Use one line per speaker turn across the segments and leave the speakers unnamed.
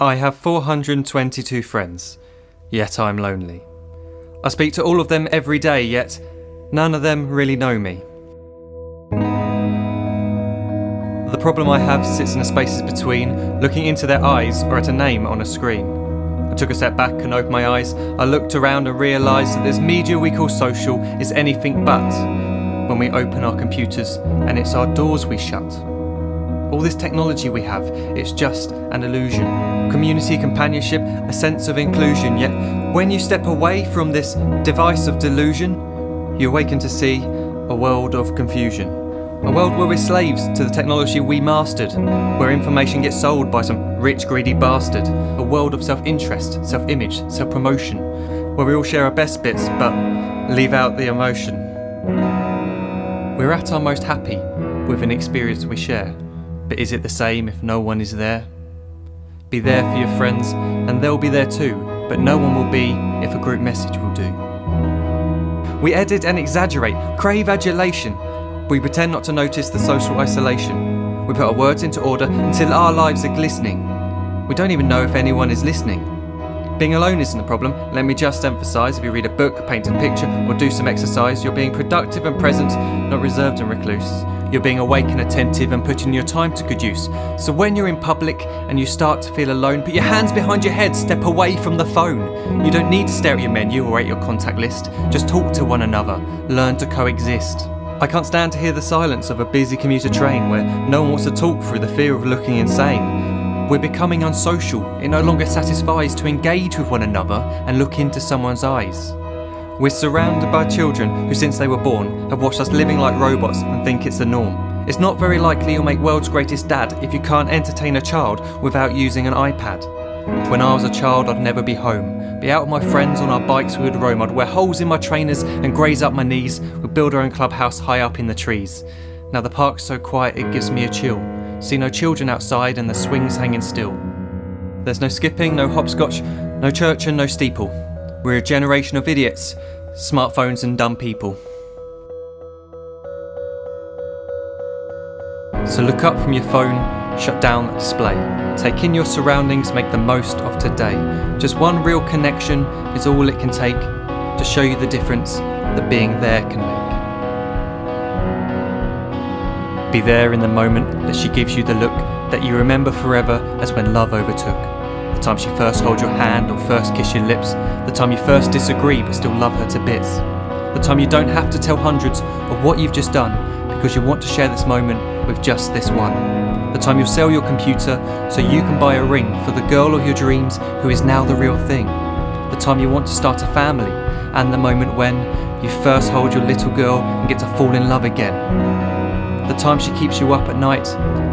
I have 422 friends, yet I'm lonely. I speak to all of them every day, yet none of them really know me. The problem I have sits in the spaces between looking into their eyes or at a name on a screen. I took a step back and opened my eyes. I looked around and realised that this media we call social is anything but when we open our computers and it's our doors we shut. All this technology we have, it's just an illusion. Community, companionship, a sense of inclusion. Yet when you step away from this device of delusion, you awaken to see a world of confusion. A world where we're slaves to the technology we mastered, where information gets sold by some rich, greedy bastard. A world of self-interest, self-image, self-promotion, where we all share our best bits but leave out the emotion. We're at our most happy with an experience we share. But is it the same if no one is there? Be there for your friends, and they'll be there too, but no one will be if a group message will do. We edit and exaggerate, crave adulation. We pretend not to notice the social isolation. We put our words into order until our lives are glistening. We don't even know if anyone is listening. Being alone isn't a problem. Let me just emphasise, if you read a book, paint a picture, or do some exercise, you're being productive and present, not reserved and recluse. You're being awake and attentive and putting your time to good use. So when you're in public and you start to feel alone, put your hands behind your head, step away from the phone. You don't need to stare at your menu or at your contact list. Just talk to one another, learn to coexist. I can't stand to hear the silence of a busy commuter train where no one wants to talk through the fear of looking insane. We're becoming unsocial. It no longer satisfies to engage with one another and look into someone's eyes. We're surrounded by children who, since they were born, have watched us living like robots and think it's the norm. It's not very likely you'll make world's greatest dad if you can't entertain a child without using an iPad. When I was a child, I'd never be home. Be out with my friends on our bikes, we would roam. I'd wear holes in my trainers and graze up my knees. We'd build our own clubhouse high up in the trees. Now the park's so quiet it gives me a chill. See no children outside and the swings hanging still. There's no skipping, no hopscotch, no church and no steeple. We're a generation of idiots, smartphones and dumb people. So look up from your phone, shut down the display. Take in your surroundings, make the most of today. Just one real connection is all it can take to show you the difference that being there can make. Be there in the moment that she gives you the look that you remember forever as when love overtook. The time she first holds your hand or first kiss your lips. The time you first disagree but still love her to bits. The time you don't have to tell hundreds of what you've just done because you want to share this moment with just this one. The time you'll sell your computer so you can buy a ring for the girl of your dreams who is now the real thing. The time you want to start a family, and the moment when you first hold your little girl and get to fall in love again. The time she keeps you up at night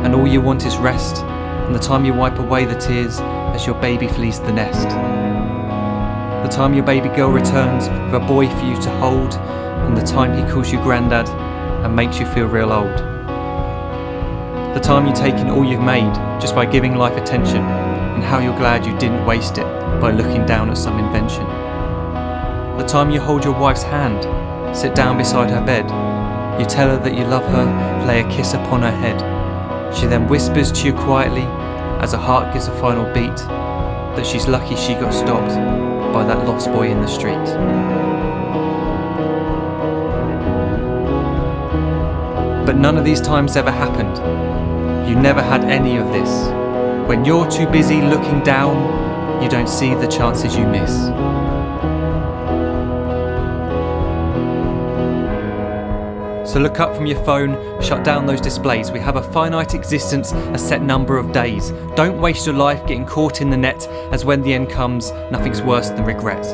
and all you want is rest, and the time you wipe away the tears as your baby flees the nest. The time your baby girl returns with a boy for you to hold, and the time he calls you granddad and makes you feel real old. The time you take in all you've made just by giving life attention, and how you're glad you didn't waste it by looking down at some invention. The time you hold your wife's hand, sit down beside her bed, you tell her that you love her, lay a kiss upon her head. She then whispers to you quietly, as her heart gives a final beat, that she's lucky she got stopped by that lost boy in the street. But none of these times ever happened. You never had any of this. When you're too busy looking down, you don't see the chances you miss. So look up from your phone, shut down those displays. We have a finite existence, a set number of days. Don't waste your life getting caught in the net, as when the end comes, nothing's worse than regret.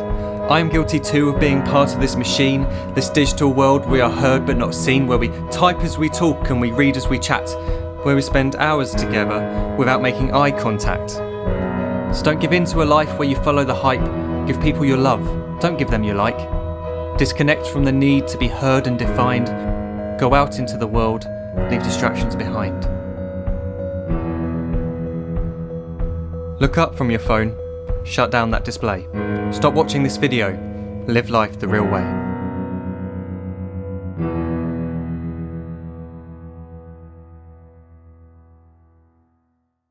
I am guilty too of being part of this machine, this digital world we are heard but not seen, where we type as we talk and we read as we chat, where we spend hours together without making eye contact. So don't give in to a life where you follow the hype. Give people your love, don't give them your like. Disconnect from the need to be heard and defined. Go out into the world, leave distractions behind. Look up from your phone, shut down that display. Stop watching this video, live life the real way.